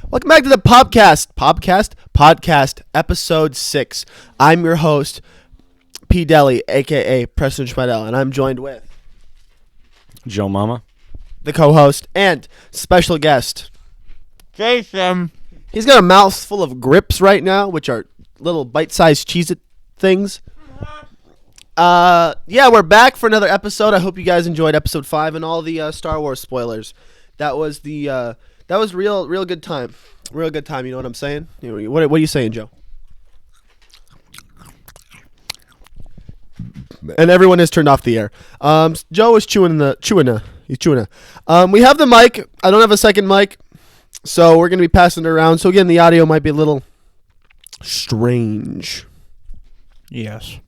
Welcome back to the podcast, episode 6. I'm your host, P. Deli, a.k.a. Preston Schmidel, and I'm joined with Joe Mama, the co-host and special guest, Jason. He's got a mouthful of grips right now, which are little bite-sized Cheez-It things. We're back for another episode. I hope you guys enjoyed episode 5 and all the Star Wars spoilers. That was real good time. Real good time, you know what I'm saying? What are you saying, Joe? And everyone has turned off the air. Joe is chewing. We have the mic. I don't have a second mic, so we're going to be passing it around. So again, the audio might be a little strange. Yes.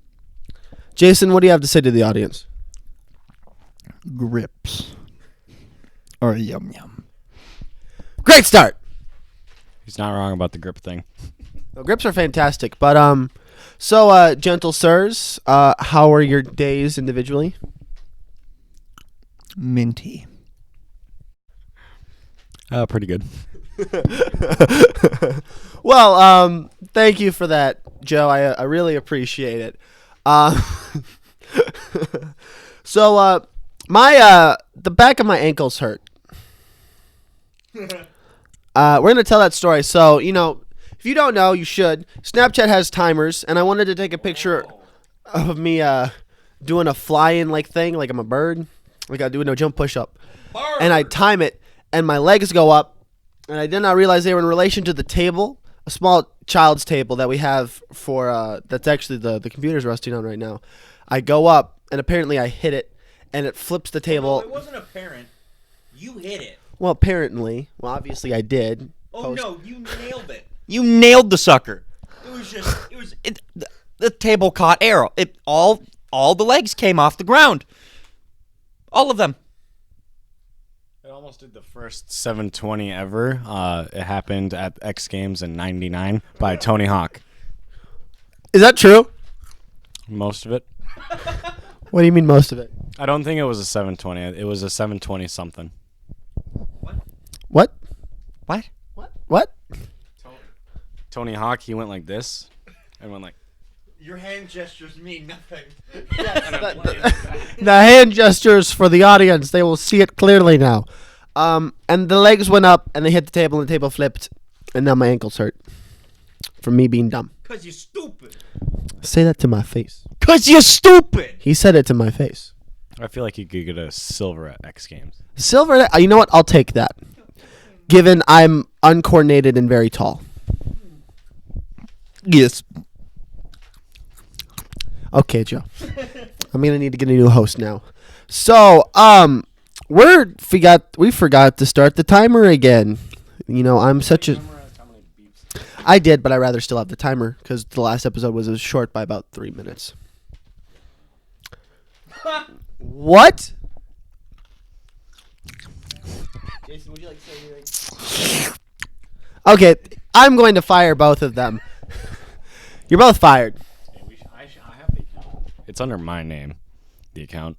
Jason, what do you have to say to the audience? Grips. Or yum yum. Great start. he's not wrong about the grip thing. Well, grips are fantastic, but gentle sirs, how are your days individually? Minty. Pretty good. Well, thank you for that, Joe. I really appreciate it. The back of my ankles hurt. We're going to tell that story. So, if you don't know, you should. Snapchat has timers, and I wanted to take a picture of me doing a fly-in thing, like I'm a bird. Like I do a jump push-up. And I time it, and my legs go up, and I did not realize they were in relation to the table, a small child's table that we have for, that's actually the computer's resting on right now. I go up, and apparently I hit it, and it flips the table. No, it wasn't apparent. You hit it. Well, apparently. Well, obviously I did. Oh, no, you nailed it. You nailed the sucker. The table caught air. All the legs came off the ground. All of them. It almost did the first 720 ever. It happened at X Games in '99 by Tony Hawk. Is that true? Most of it. What do you mean most of it? I don't think it was a 720. It was a 720 something. What? What? What? Tony Hawk, he went like this and went like. Your hand gestures mean nothing. The hand gestures for the audience. They will see it clearly now. And the legs went up, and they hit the table, and the table flipped, and now my ankles hurt from me being dumb. Because you're stupid. Say that to my face. Because you're stupid. He said it to my face. I feel like you could get a silver at X Games. Silver, you know what? I'll take that. Given I'm uncoordinated and very tall. Yes. Okay, Joe. I'm gonna need to get a new host now. So, we forgot to start the timer again. I'm such a. I did, but I rather still have the timer because the last episode was short by about 3 minutes. What? Jason, would you like to say anything? Okay, I'm going to fire both of them. You're both fired. I have the account. It's under my name, the account.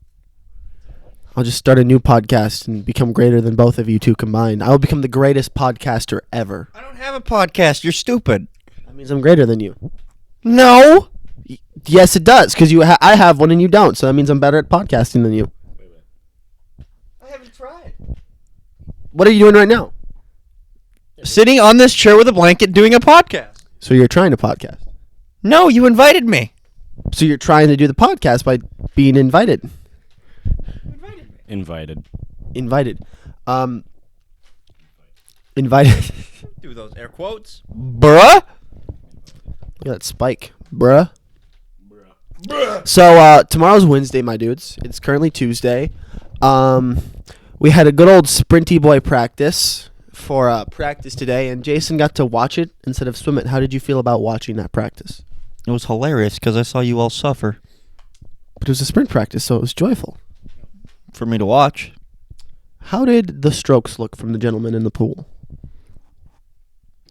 I'll just start a new podcast and become greater than both of you two combined. I will become the greatest podcaster ever. I don't have a podcast. You're stupid. That means I'm greater than you. No. Yes, it does, because I have one and you don't, so that means I'm better at podcasting than you. I haven't tried. What are you doing right now? Sitting on this chair with a blanket doing a podcast. So you're trying to podcast. No, you invited me. So you're trying to do the podcast by being invited. Invited. Invited. Invited. Do those air quotes. Bruh. Look at that spike. Bruh. So tomorrow's Wednesday, my dudes. It's currently Tuesday. We had a good old sprinty boy practice for practice today, and Jason got to watch it instead of swim it. How did you feel about watching that practice? It was hilarious because I saw you all suffer. But it was a sprint practice, so it was joyful. For me to watch. How did the strokes look from the gentleman in the pool?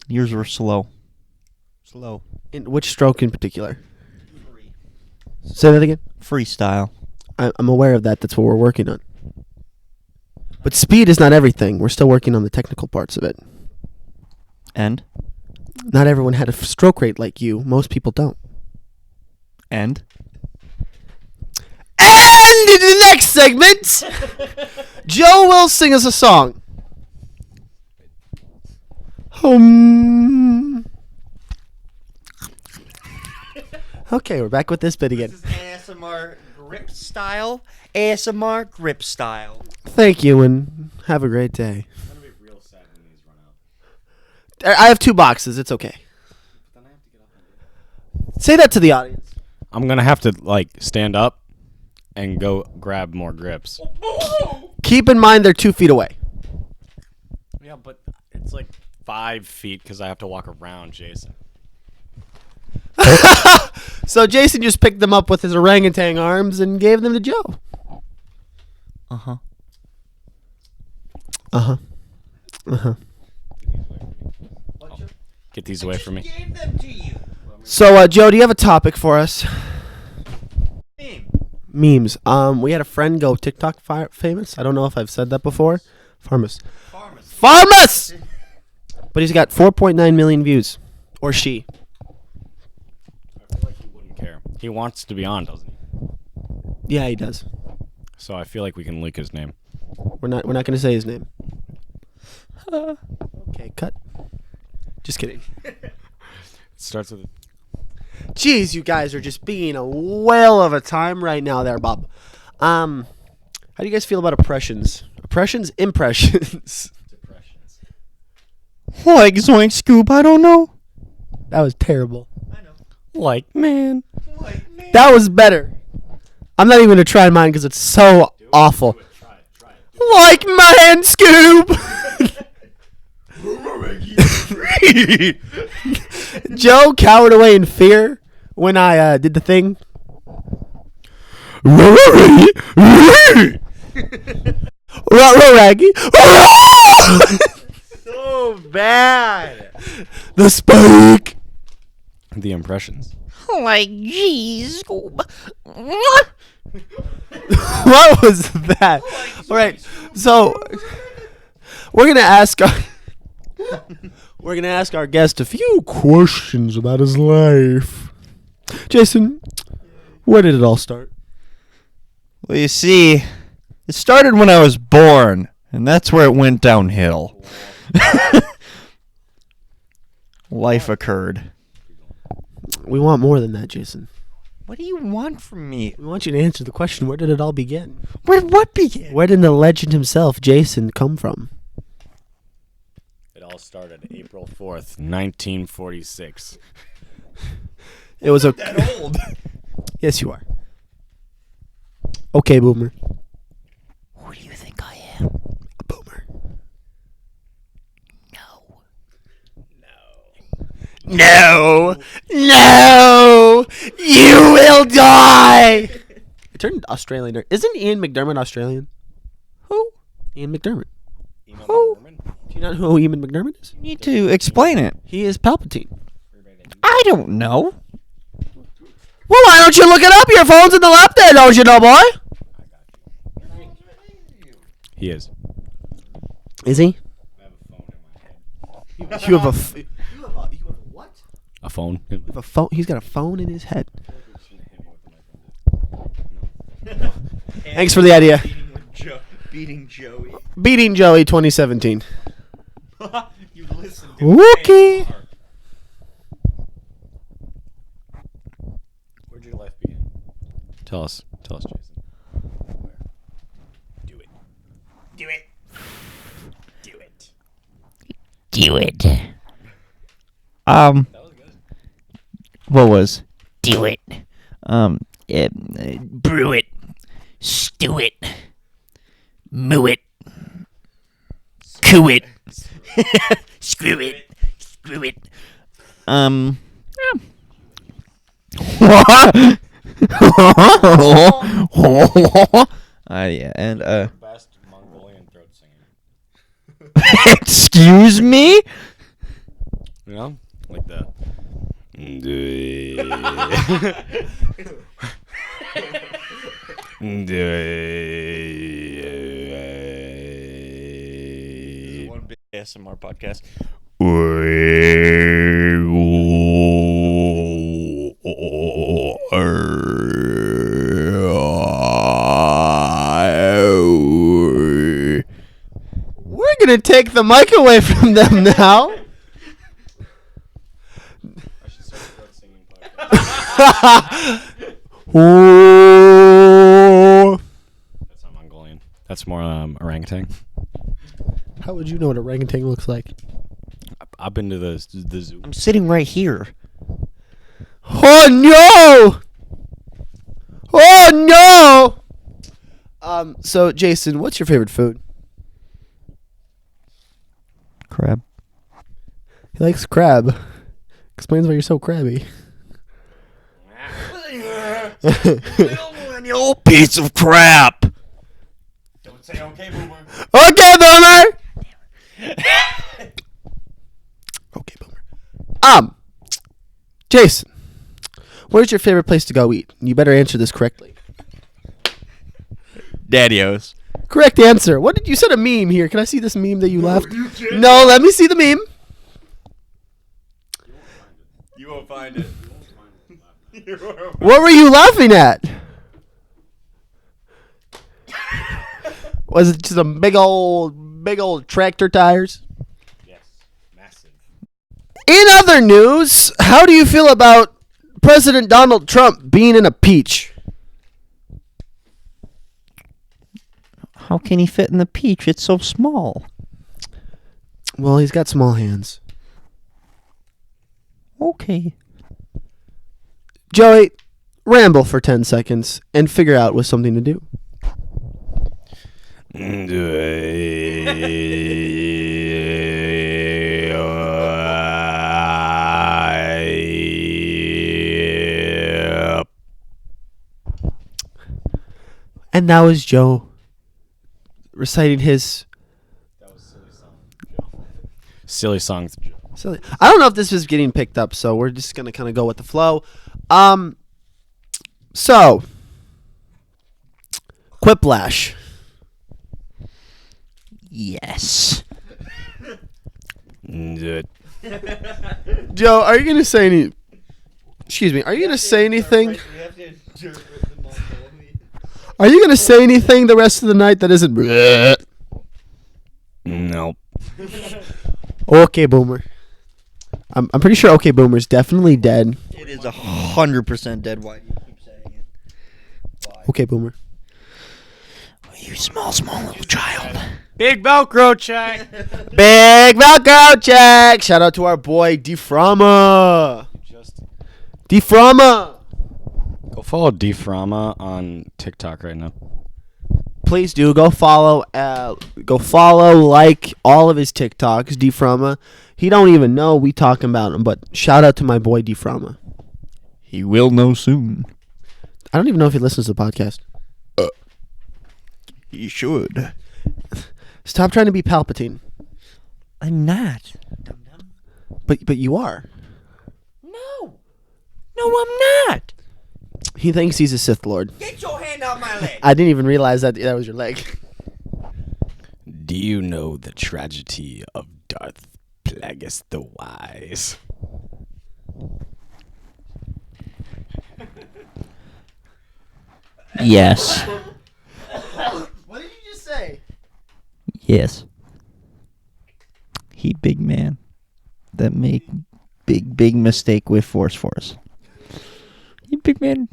Yours were slow. Slow. In which stroke in particular? Say that again. Freestyle. I'm aware of that. That's what we're working on. But speed is not everything. We're still working on the technical parts of it. And? Not everyone had a stroke rate like you. Most people don't. And? And in the next segment, Joe will sing us a song. Okay, we're back with this bit again. This is ASMR grip style. ASMR grip style. Thank you, and have a great day. I'm gonna be real sad when these run out. I have 2 boxes. It's okay. Then I have to get up. Say that to the audience. I'm gonna have to stand up and go grab more grips. Keep in mind they're 2 feet away. Yeah, but it's 5 feet because I have to walk around Jason. So Jason just picked them up with his orangutan arms and gave them to Joe. Uh-huh. Uh-huh. Uh-huh. Get these away from me. Gave them to you. So, Joe, do you have a topic for us? Memes. We had a friend go TikTok famous. I don't know if I've said that before. Farmus. But he's got 4.9 million views. Or she. I feel like he wouldn't care. He wants to be on, doesn't he? Yeah, he does. So I feel like we can leak his name. We're not going to say his name. Okay, cut. Just kidding. It starts with Jeez, you guys are just being a whale of a time right now there, Bob. How do you guys feel about oppressions? Impressions. depressions. Like Zoink Scoop, I don't know. That was terrible. Man. That was better. I'm not even going to try mine because it's so awful. Try it. Like man, Scoop. Joe cowered away in fear when I did the thing. Raggy. So bad. The spike. The impressions. Like, geez. What was that? All right, so we're gonna ask our guest a few questions about his life. Jason, where did it all start? Well, you see, it started when I was born, and that's where it went downhill. Life occurred. We want more than that, Jason. What do you want from me? We want you to answer the question: where did it all begin? Where did what begin? Where did the legend himself, Jason, come from? It all started April 4th, 1946. It was a. That old. Yes, you are. Okay, boomer. Who do you think I am? A boomer. No. No. You will die. It turned Australian. Isn't Ian McDermott Australian? Who? Ian McDermott. Who? Do you not know who Ian McDermott is? You need to explain it. He is Palpatine. I don't know. Well, why don't you look it up? Your phone's in the lap there, don't you know, boy? He is. Is he? I have a phone in my head. You have a. You have a what? A phone? You have a phone. He's got a phone in his head. Thanks for the idea. Beating Joey. Beating Joey 2017. You listened Okay. Where'd your life begin? Tell us, Jason. Where? Do it. Do it. That was good. What was? Do it. Brew it. Stew it. Moo it. Coo it. Screw it. Screw it. Yeah, and Best Mongolian throat singing. excuse me? You know? Like the. One big ASMR podcast. We're gonna take the mic away from them now. I should start a goat singing podcast. That's not Mongolian. That's more orangutan. How would you know what a orangutan looks like? I've been to the zoo. I'm sitting right here. Oh no! Oh no! So Jason, what's your favorite food? Crab. He likes crab. Explains why you're so crabby. You piece of crap. Don't say okay, boomer. Okay, boomer. Okay, boomer. Jason, where's your favorite place to go eat? You better answer this correctly. Daddy-O's. Correct answer. What did you said a meme here? Can I see this meme that you left? No, let me see the meme. You won't find it. What were you laughing at? Was it just some big old tractor tires? Yes, massive. In other news, how do you feel about President Donald Trump being in a peach? How can he fit in the peach? It's so small. Well, he's got small hands. Okay. Joey, ramble for 10 seconds and figure out with something to do. And that was Joe reciting his That was silly song. Silly songs. silly. I don't know if this is getting picked up, so we're just gonna kind of go with the flow. So Quiplash. Yes. Joe, are you gonna say any? Excuse me. Are you gonna say anything? Are you gonna say anything the rest of the night that isn't? Nope. Okay, Boomer. I'm pretty sure Okay Boomer's definitely dead. It is 100% dead. Why do you keep saying it? Why? Okay, Boomer. You small little child. Big Velcro check. Big Velcro check. Shout out to our boy Deframa. Deframa. Go follow Deframa on TikTok right now. Please do go follow, like all of his TikToks. Deframa. He don't even know we talking about him, but shout out to my boy Deframa. He will know soon. I don't even know if he listens to the podcast. He should. Stop trying to be Palpatine. I'm not. But you are. No, I'm not. He thinks he's a Sith Lord. Get your hand off my leg. I didn't even realize that was your leg. Do you know the tragedy of Darth Plagueis the Wise? Yes. What did you just say? Yes. He big man that make big mistake with force. He big man.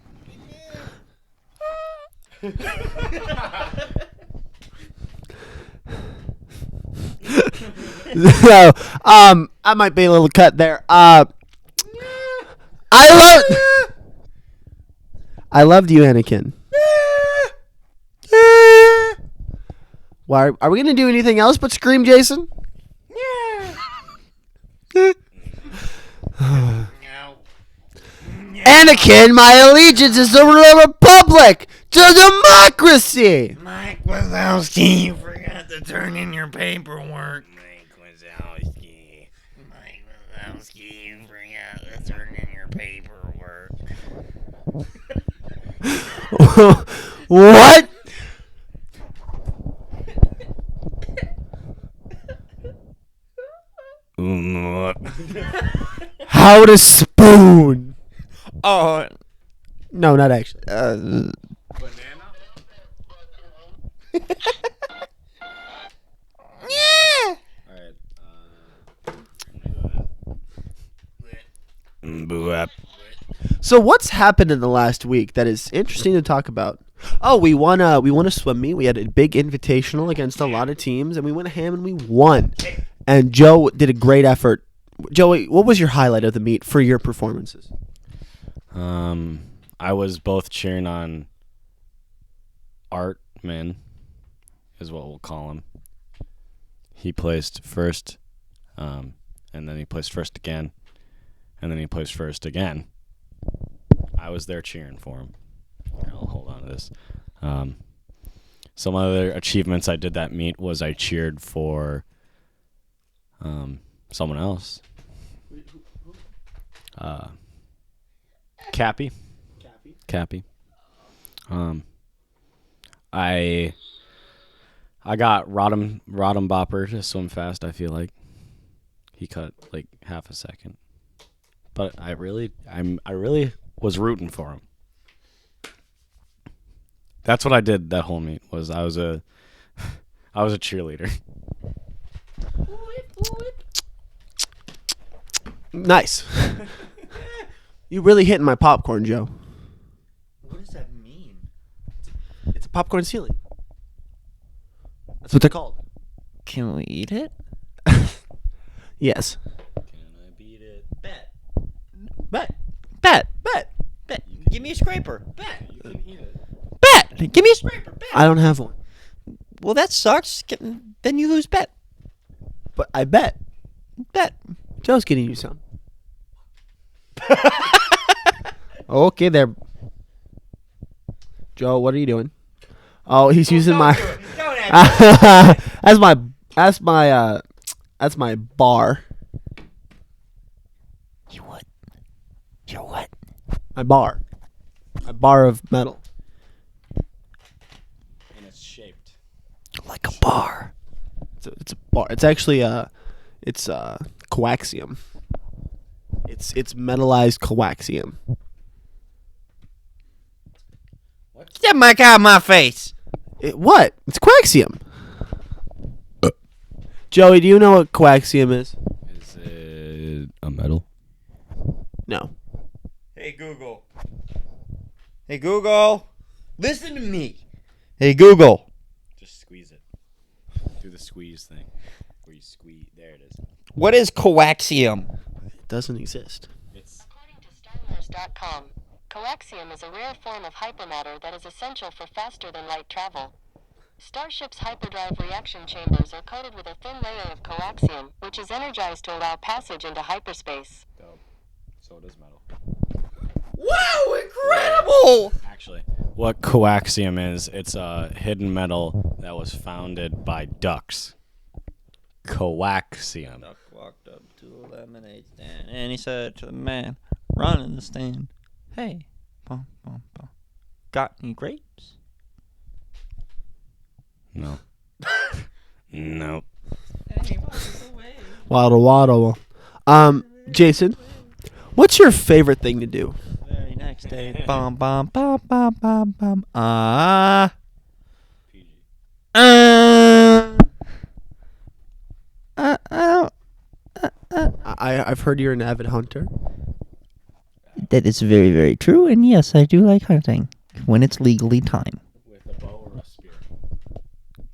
So, I might be a little cut there. I loved you, Anakin. Why are we gonna do anything else but scream, Jason? Anakin, my allegiance is to the Republic, to democracy. Mike Wazowski, you forgot to turn in your paperwork. Mike Wazowski, you forgot to turn in your paperwork. What? How to spoon. Oh, No, not actually. Banana. All right. So what's happened in the last week that is interesting to talk about? Oh, we won a swim meet. We had a big invitational against a lot of teams, and we went ham and we won. And Joe did a great effort. Joey, what was your highlight of the meet for your performances? I was both cheering on Artman, is what we'll call him. He placed first, and then he placed first again, and then he placed first again. I was there cheering for him. Here, I'll hold on to this. Some other achievements I did that meet was I cheered for someone else. Cappy. I got Rodham Bopper to swim fast. I feel like he cut like half a second, but I really was rooting for him. That's what I did that whole meet. Was I was a cheerleader. Nice. You really hitting my popcorn, Joe. what does that mean? It's a popcorn ceiling. That's what they're called. Can we eat it? Yes. Can I beat it? Bet. Bet. Give me a scraper. Bet. You can eat it. Bet. Give me a scraper. Bet. I don't have one, Well, that sucks. Then you lose bet. but I bet Bet. Joe's getting you some. Okay, there. Joe, what are you doing? Oh, he's using my. That's my bar. You what? You're what? My bar. A bar of metal. And it's shaped. Like a bar. It's a bar. It's actually it's coaxium. It's metallized coaxium. Get that mic out of my face. What? It's coaxium. Joey, do you know what coaxium is? Is it a metal? No. Hey Google. Hey Google. Listen to me. Hey Google. Just squeeze it. Do the squeeze thing. Where you squeeze. There it is. What is coaxium? It doesn't exist. It's According to StarWars.com, coaxium is a rare form of hypermatter that is essential for faster-than-light travel. Starships' hyperdrive reaction chambers are coated with a thin layer of coaxium, which is energized to allow passage into hyperspace. dope. So it is metal. Wow, incredible! Actually, what coaxium is, it's a hidden metal that was founded by ducks. Coaxium. Duck walked up to a lemonade stand and he said to the man running the stand, "Hey, bum, bum, bum. Got any grapes?" No. Nope. Waddle waddle. Jason, what's your favorite thing to do? Very next day, bum, bum, bum, bum, bum, bum. PG. I've heard you're an avid hunter. That is very, very true, and yes, I do like hunting when it's legally time. With a bow or a spear?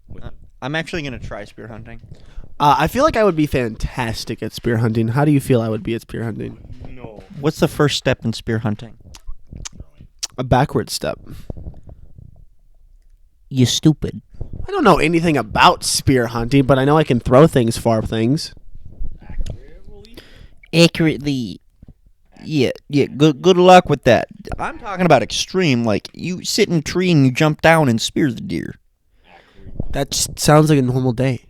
With I'm actually gonna try spear hunting. I feel like I would be fantastic at spear hunting. How do you feel I would be at spear hunting? no. What's the first step in spear hunting? A backward step. You stupid. I don't know anything about spear hunting, but I know I can throw things far things. Accurately. Yeah. Good luck with that. I'm talking about extreme, like you sit in a tree and you jump down and spear the deer. That just sounds like a normal day.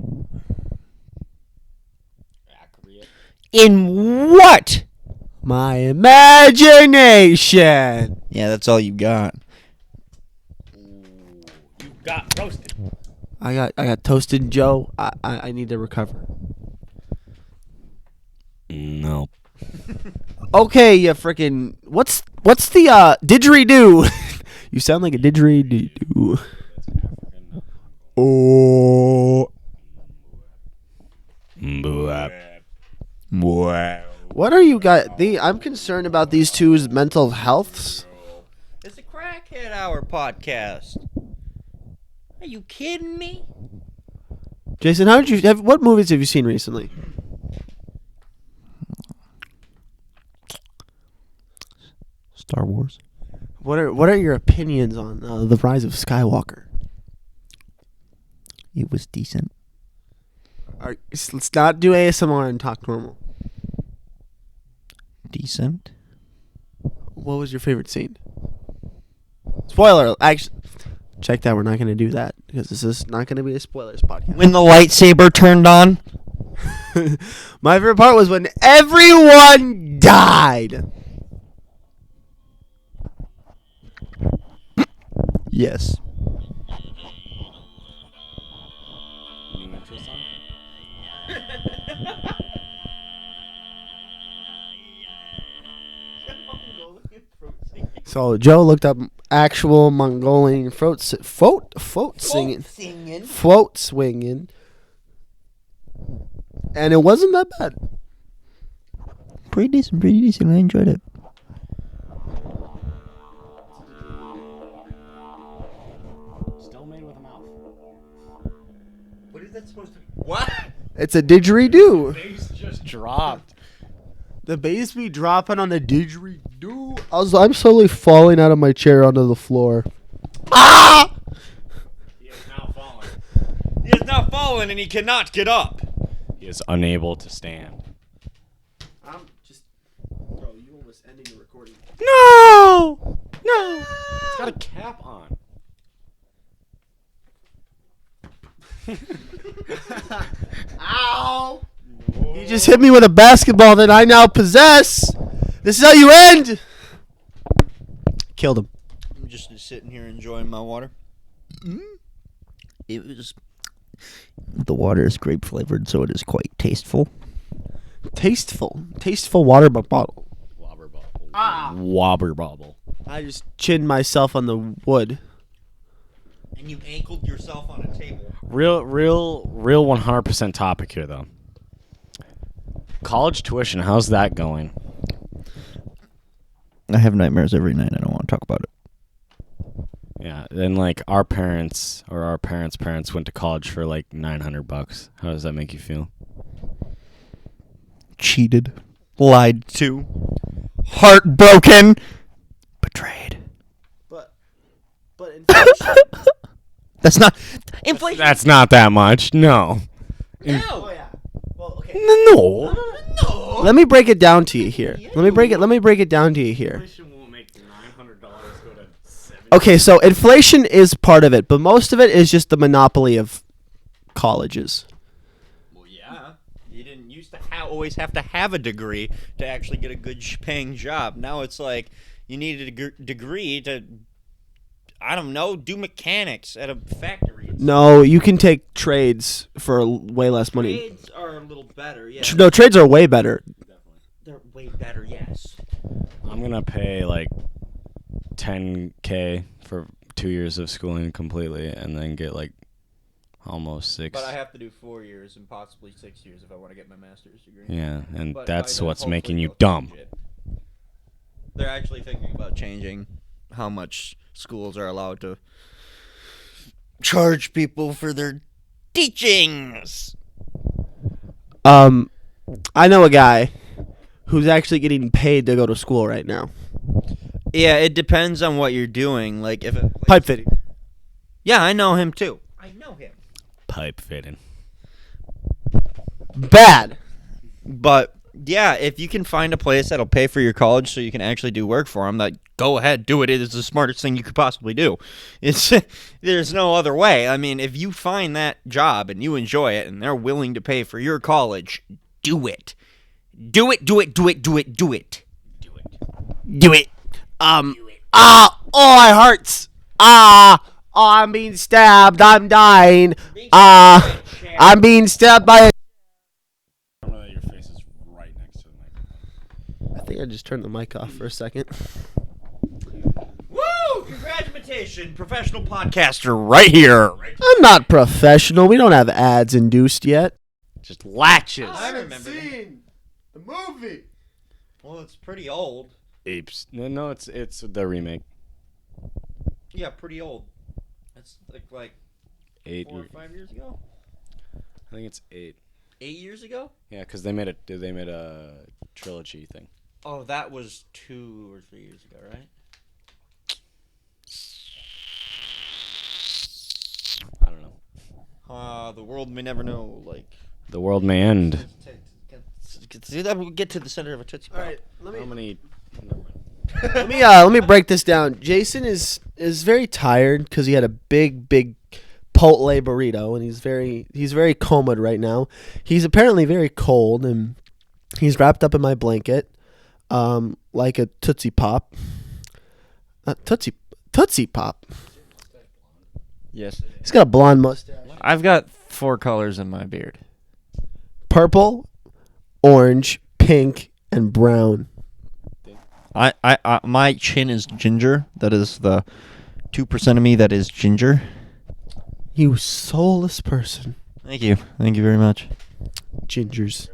Accurate. In what? My imagination. Yeah, that's all you got. You got roasted. I got toasted, Joe. I need to recover. help. Okay, you freaking. What's the didgeridoo? You sound like a didgeridoo. Oh. What are you guys? I'm concerned about these two's mental healths. It's a Crackhead Hour podcast. Are you kidding me? Jason, how did you have? What movies have you seen recently? Star Wars. What are your opinions on the rise of Skywalker? It was decent. Let's not do ASMR and talk normal. Decent. What was your favorite scene? Spoiler. Actually, check that. We're not going to do that because this is not going to be a spoilers podcast. When the lightsaber turned on. My favorite part was when everyone died. Yes. So Joe looked up actual Mongolian float swinging, and it wasn't that bad. Pretty decent. I enjoyed it. Still made with a mouth. What is that supposed to be? What? It's a didgeridoo. Face just dropped. The bass be dropping on the didgeridoo. I'm slowly falling out of my chair onto the floor. Ah! He is now falling. He is now fallen and he cannot get up. He is unable to stand. I'm just. Bro, you almost ending the recording. No! It's got a cap on. Ow! You just hit me with a basketball that I now possess. This is how you end. Killed him. I'm just sitting here enjoying my water. It was. The water is grape flavored, so it is quite tasteful. Tasteful water bottle. Wobber bobble. Wobber bobble. I just chinned myself on the wood. And you ankled yourself on a table. Real 100% topic here, though. College tuition, how's that going? I have nightmares every night. I don't want to talk about it. Yeah, and like our parents or our parents' parents went to college for like $900. How does that make you feel? Cheated. Lied to. Heartbroken. Betrayed. But inflation. That's not. Inflation. That's not that much. No. Oh yeah. Well, okay. No. No. Let me break it down to you here. Let me break it down to you here. Inflation won't make $900 go to $70. Okay, so inflation is part of it, but most of it is just the monopoly of colleges. Well, yeah. You didn't used to always have to have a degree to actually get a good paying job. Now it's like you need a degree to, I don't know, do mechanics at a factory. No, you can take trades for way less money. Trades are a little better, yeah. No, trades are way better. They're way better, yes. I'm going to pay like $10K for 2 years of schooling completely and then get like almost 6. But I have to do 4 years and possibly 6 years if I want to get my master's degree. Yeah, and But that's by then, what's making hopefully you they'll dumb. change it. They're actually thinking about changing how much schools are allowed to charge people for their teachings. I know a guy who's actually getting paid to go to school right now. Yeah, it depends on what you're doing. Like if Pipe fitting. yeah, I know him too. I know him. Pipe fitting. Bad. But yeah, if you can find a place that'll pay for your college so you can actually do work for them, that go ahead, do it. It is the smartest thing you could possibly do. It's there's no other way. I mean, if you find that job and you enjoy it and they're willing to pay for your college, do it. Do it. Do it. Do it. Do it. Do it. Do it. Oh, it hurts. Oh, I'm being stabbed. I'm dying. I'm being stabbed by a. I don't know that your face is right next to the microphone. think I just turned the mic off for a second. Woo! Congratulations, professional podcaster right here. I'm not professional. We don't have ads induced yet. Just latches. I remember that. seen the movie. Well, it's pretty old. Apes. No, it's the remake. Yeah, pretty old. That's like 8. 4 or 5 years ago. I think it's 8. 8 years ago? Yeah, because they made a trilogy thing. Oh, that was 2 or 3 years ago, right? I don't know. The world may never know. Like, The world may end. see that we'll get to the center of a Tootsie Pop. All right, How many? let me break this down. Jason is very tired because he had a big Chipotle burrito, and he's very comaed right now. He's apparently very cold, and he's wrapped up in my blanket, like a Tootsie Pop. Tootsie Pop. Yes. He's got a blonde mustache. I've got 4 colors in my beard. Purple, orange, pink, and brown. I my chin is ginger. That is the 2% of me that is ginger. You soulless person. Thank you. Thank you very much. Gingers.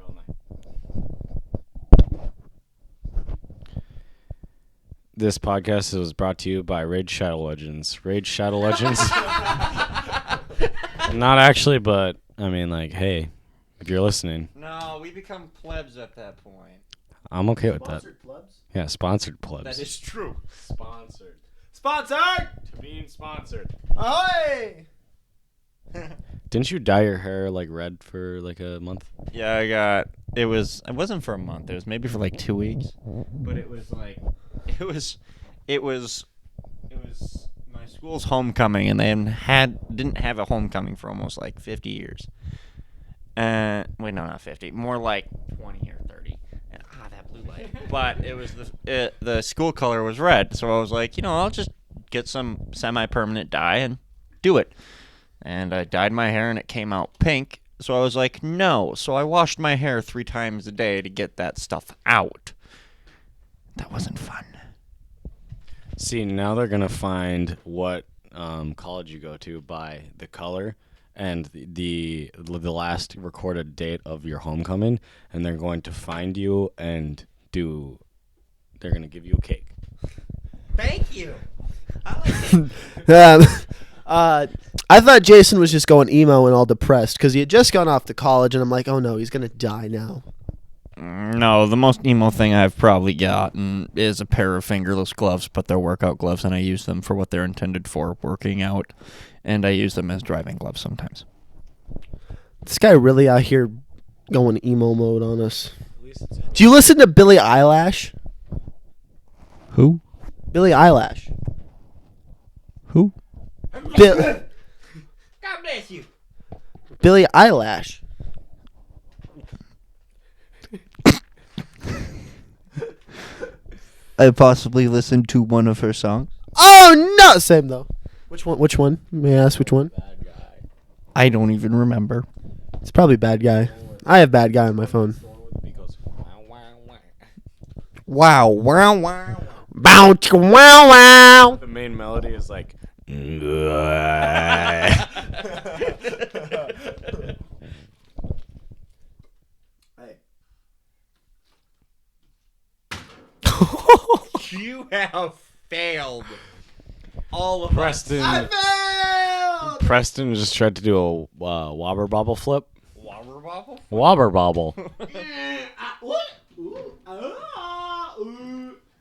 This podcast was brought to you by Raid Shadow Legends. Raid Shadow Legends. Not actually, but I mean, like, hey, if you're listening, No, we become plebs at that point. I'm okay with that. Plebs? Yeah, sponsored plebs. That is true. Sponsored. Sponsored! To being sponsored. Ahoy! Didn't you dye your hair like red for like a month? Yeah, it wasn't for a month. It was maybe for like 2 weeks. But it was my school's homecoming, and they didn't have a homecoming for almost like 50 years. Wait, no, not 50. More like 20 or 30. And that blue light. But it was the school color was red, so I was like, I'll just get some semi-permanent dye and do it. And I dyed my hair, and it came out pink. So I was like, no. So I washed my hair 3 times a day to get that stuff out. That wasn't fun. See, now they're gonna find what college you go to by the color and the last recorded date of your homecoming, and they're going to find you and they're gonna give you a cake. Thank you. I like it. I thought Jason was just going emo and all depressed because he had just gone off to college, and I'm like, oh no, he's gonna die now. No, the most emo thing I've probably gotten is a pair of fingerless gloves, but they're workout gloves, and I use them for what they're intended for, working out, and I use them as driving gloves sometimes. This guy really out here going emo mode on us. Do you listen to Billie Eilish? Who? Billie Eilish. Who? God bless you. Billie Eilish. I possibly listened to one of her songs. Oh no, same though. Which one? Which one? May I ask which one? I don't even remember. It's probably Bad Guy. I have Bad Guy on my phone. Wow, wow, wow. Bow chicka wow wow. The main melody is like. You have failed. All of Preston. Preston just tried to do a wobber bobble flip. Wobber bobble? Wobber bobble.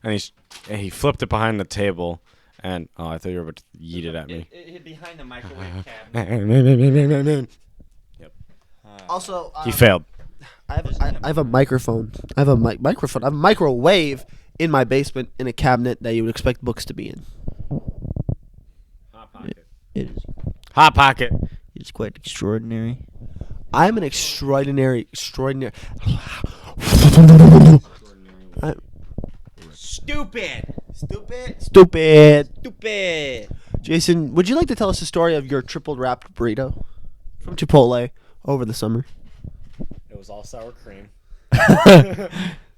And he flipped it behind the table, and I thought you were about to yeet it at me. It hid behind the microwave cabinet. Also, He failed. I have a microphone. I have a microphone. I have a microwave in my basement in a cabinet that you would expect books to be in. Hot pocket. It is. Hot pocket. It's quite extraordinary. I'm an extraordinary. Stupid. Stupid. Jason, would you like to tell us the story of your triple wrapped burrito from Chipotle over the summer? It was all sour cream.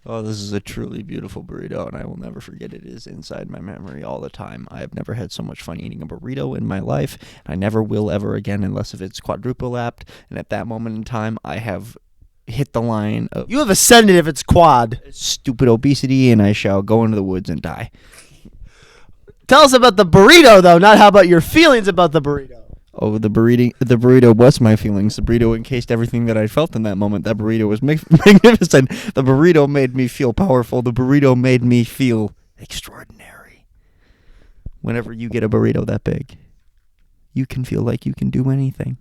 Oh, this is a truly beautiful burrito, and I will never forget it. It is inside my memory all the time. I have never had so much fun eating a burrito in my life, and I never will ever again unless if it's quadruple lapped, and at that moment in time, I have hit the line of You have ascended if it's quad. stupid obesity, and I shall go into the woods and die. Tell us about the burrito, though, not how about your feelings about the burrito. Oh, the burrito was my feelings. The burrito encased everything that I felt in that moment. That burrito was magnificent. The burrito made me feel powerful. The burrito made me feel extraordinary. Whenever you get a burrito that big, you can feel like you can do anything.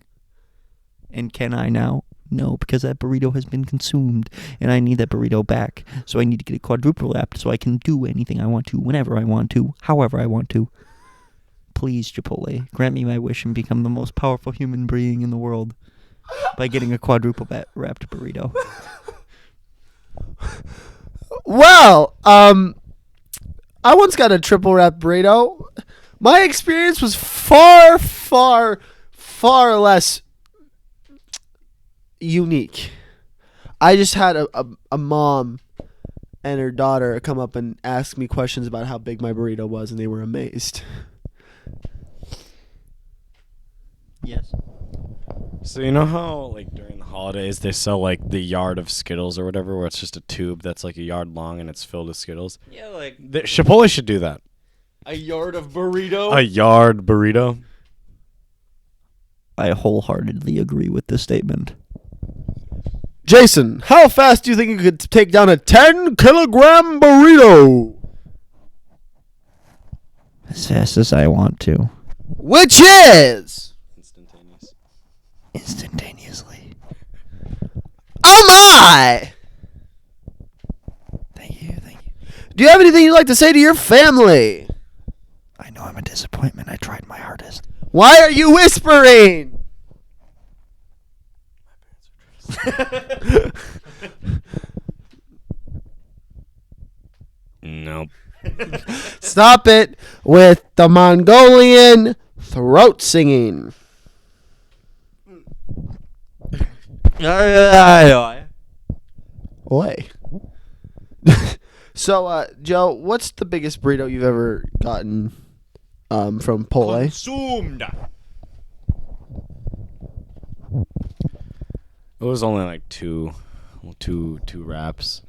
And can I now? No, because that burrito has been consumed, and I need that burrito back. So I need to get it quadruple lapped so I can do anything I want to, whenever I want to, however I want to. Please, Chipotle, grant me my wish and become the most powerful human being in the world by getting a quadruple wrapped burrito. Well, I once got a triple wrap burrito. My experience was far, far, far less unique. I just had a mom and her daughter come up and ask me questions about how big my burrito was, and they were amazed. Yes. So you know how like during the holidays they sell like the yard of Skittles or whatever, where it's just a tube that's like a yard long and it's filled with Skittles. Yeah, like Chipotle should do that. a yard of burrito. A yard burrito. I wholeheartedly agree with this statement. Jason, how fast do you think you could take down a 10-kilogram burrito? As fast as I want to. Which is... Instantaneous. Instantaneously. Oh my! Thank you. Do you have anything you'd like to say to your family? I know I'm a disappointment. I tried my hardest. Why are you whispering? Nope. Stop it with the Mongolian throat singing. Oi. So, Joe, what's the biggest burrito you've ever gotten from Pole? Consumed. It was only like two wraps.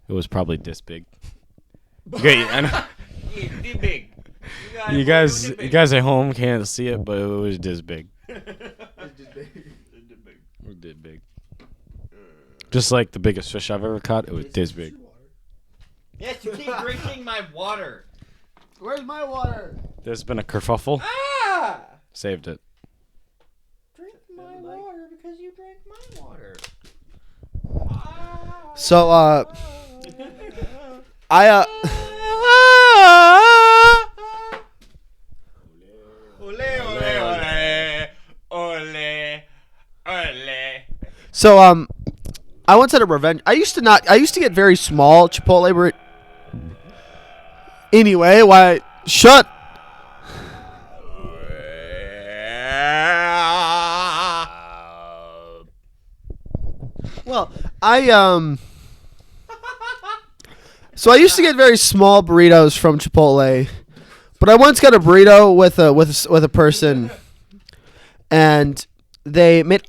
It was probably this big. Okay, I know. big. You guys at home can't see it, but it was this big. It did big. Just like the biggest fish I've ever caught, it was this big. Yes, you keep drinking my water. Where's my water? There's been a kerfuffle. Ah! Saved it. Drink my water because you drank my water. So, So, I once had a revenge. I used to get very small Chipotle burrito. Anyway, why? Shut. Well, So I used to get very small burritos from Chipotle, but I once got a burrito with a person, and they made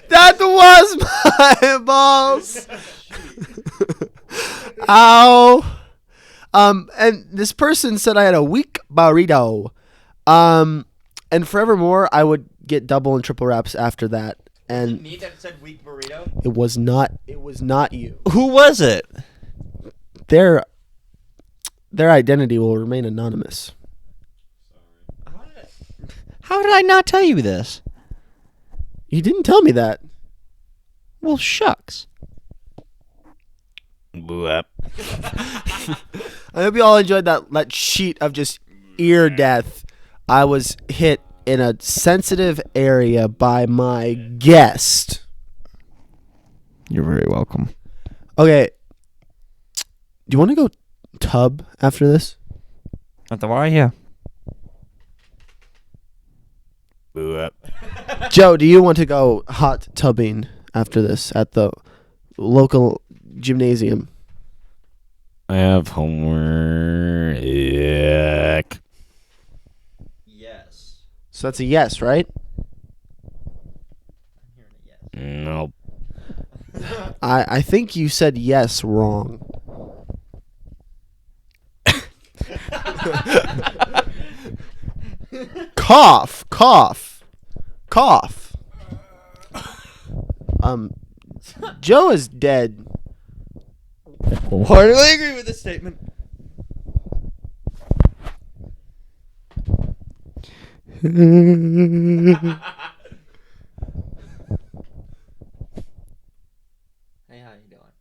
that was my balls. Ow. And this person said I had a weak burrito. And forevermore I would get double and triple wraps after that. And Me that said weak burrito. it was not you. Who was it? Their identity will remain anonymous. How did I not tell you this? You didn't tell me that. Well, shucks. Boo up. I hope you all enjoyed that sheet of just ear death. I was hit in a sensitive area by my guest. You're very welcome. Okay. Do you want to go tub after this? At the why, yeah. Boo up. Joe, do you want to go hot tubbing after this at the local gymnasium? I have homework. Yes. So that's a yes, right? Nope. I think you said yes wrong. Cough, cough, cough. Joe is dead. Wholeheartedly agree with this statement. Hey, how you doing?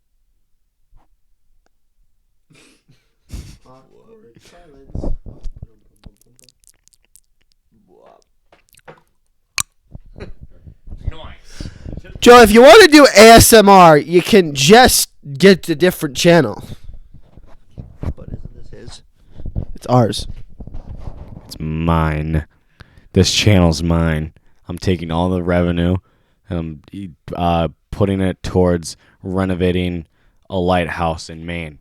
Nice. Joe, if you want to do ASMR, you can just get a different channel. But isn't this his? It's ours. It's mine. This channel's mine. I'm taking all the revenue and I'm putting it towards renovating a lighthouse in Maine.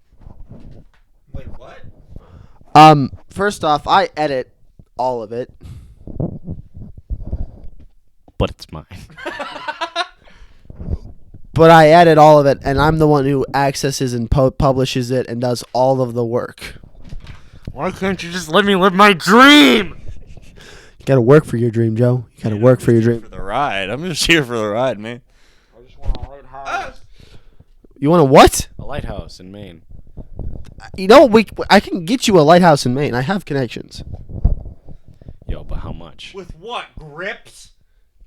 Wait, what? First off, I edit all of it. But it's mine. But I edit all of it, and I'm the one who accesses and publishes it and does all of the work. Why can't you just let me live my dream? You gotta work for your dream, Joe. You gotta work for your dream. For the ride. I'm just here for the ride, man. I just want a lighthouse. You want a what? A lighthouse in Maine. You know, I can get you a lighthouse in Maine. I have connections. Yo, but how much? With what? Grips?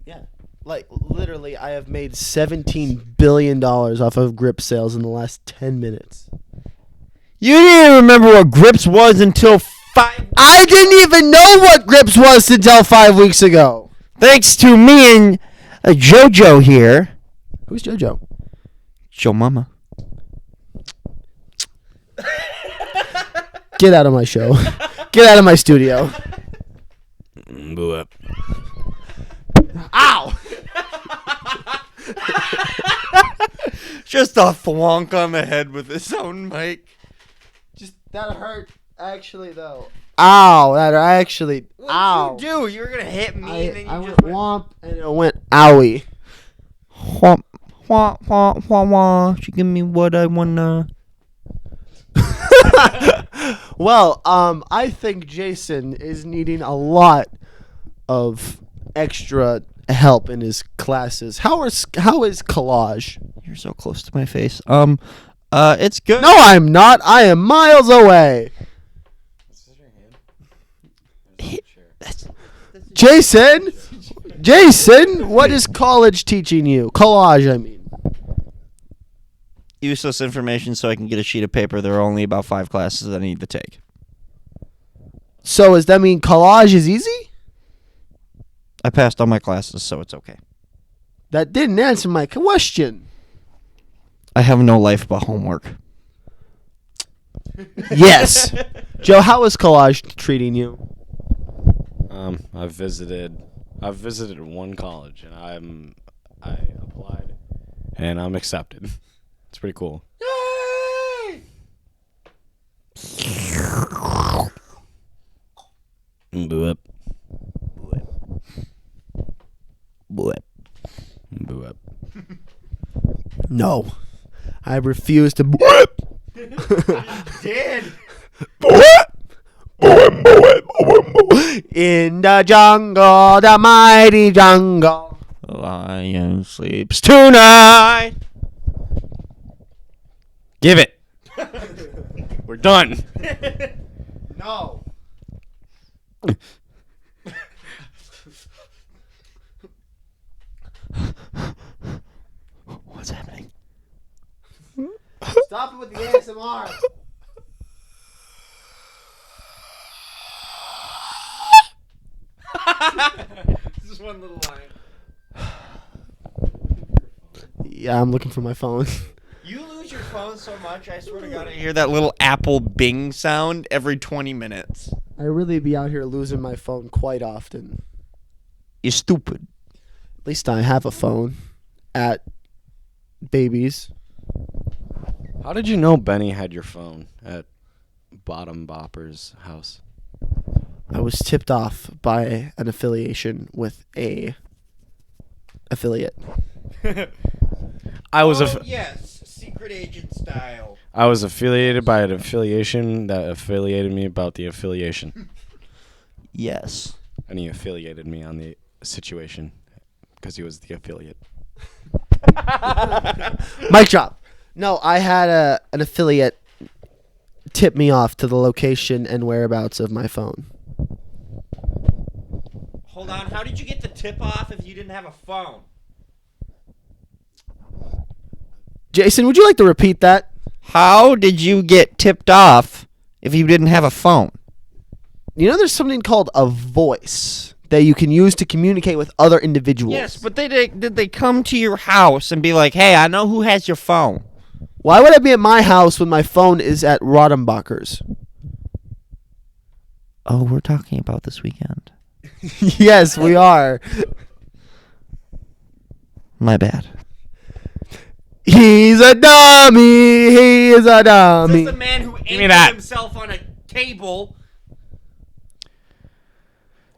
Yeah. Like, literally, I have made $17 billion off of grip sales in the last 10 minutes. You didn't remember what Grips was until 5. I didn't even know what grips was until 5 weeks ago. Thanks to me and JoJo here. Who's JoJo? Joe Mama. Get out of my show. Get out of my studio. Boo up. Ow! Just a thwonk on the head with his own mic. Just, that hurt, actually, though. Ow, that actually, ow. What'd you do? You were gonna hit me and then you I just went womp, and it went owie. whomp, whomp, whomp, whomp, whomp. She give me what I wanna. Well, I think Jason is needing a lot of extra help in his classes. How is collage? You're so close to my face. It's good. No, I'm not. I am miles away. Jason, what is college teaching you? Collage, I mean. Useless information so I can get a sheet of paper. There are only about 5 classes that I need to take. So does that mean collage is easy? I passed all my classes, so it's okay. That didn't answer my question. I have no life but homework. Yes. Joe, how is collage treating you? I've visited one college and I applied and I'm accepted. It's pretty cool. Yay! Boo up. Boo up. Boo up. No. I refuse to. Did. In the jungle, the mighty jungle. The lion sleeps tonight. Give it. We're done. No. What's happening? Stop it with the ASMR. Just one little line. Yeah, I'm looking for my phone. You lose your phone so much, I swear to God, I hear that little Apple Bing sound every 20 minutes. I really be out here losing my phone quite often. You're stupid. At least I have a phone at babies. How did you know Benny had your phone at Bottom Bopper's house? I was tipped off by an affiliation with a affiliate. I was yes, secret agent style. I was affiliated by an affiliation that affiliated me about the affiliation. Yes. And he affiliated me on the situation because he was the affiliate. Mic drop. No, I had an affiliate tip me off to the location and whereabouts of my phone. Hold on. How did you get the tip off if you didn't have a phone? Jason, would you like to repeat that? How did you get tipped off if you didn't have a phone? You know, there's something called a voice that you can use to communicate with other individuals. Yes, but did they come to your house and be like, "Hey, I know who has your phone"? Why would I be at my house when my phone is at Rodenbacher's? Oh, we're talking about this weekend. Yes, we are. My bad. He's a dummy. He is a dummy. This is the man who me anchored that. himself on a table.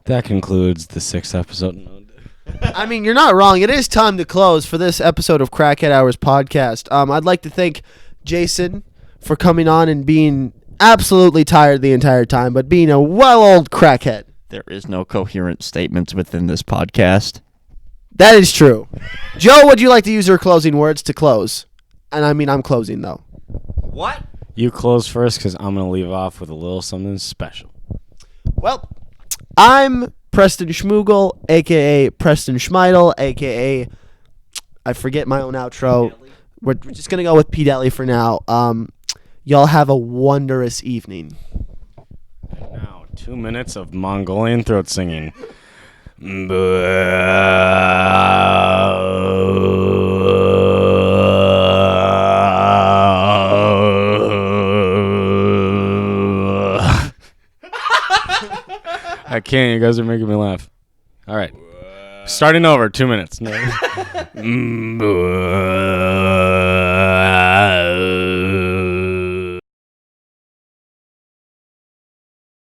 That concludes the 6th episode. I mean, you're not wrong. It is time to close for this episode of Crackhead Hours podcast. I'd like to thank Jason for coming on and being absolutely tired the entire time, but being a well-old crackhead. There is no coherent statements within this podcast. That is true. Joe, would you like to use your closing words to close? And I mean, I'm closing, though. What? You close first because I'm going to leave off with a little something special. Well, I'm Preston Schmoogle, a.k.a. Preston Schmeidel, a.k.a. I forget my own outro. We're just going to go with P. Deli for now. Y'all have a wondrous evening. Now, 2 minutes of Mongolian throat singing. I can't. You guys are making me laugh. All right. Starting over. 2 minutes. No.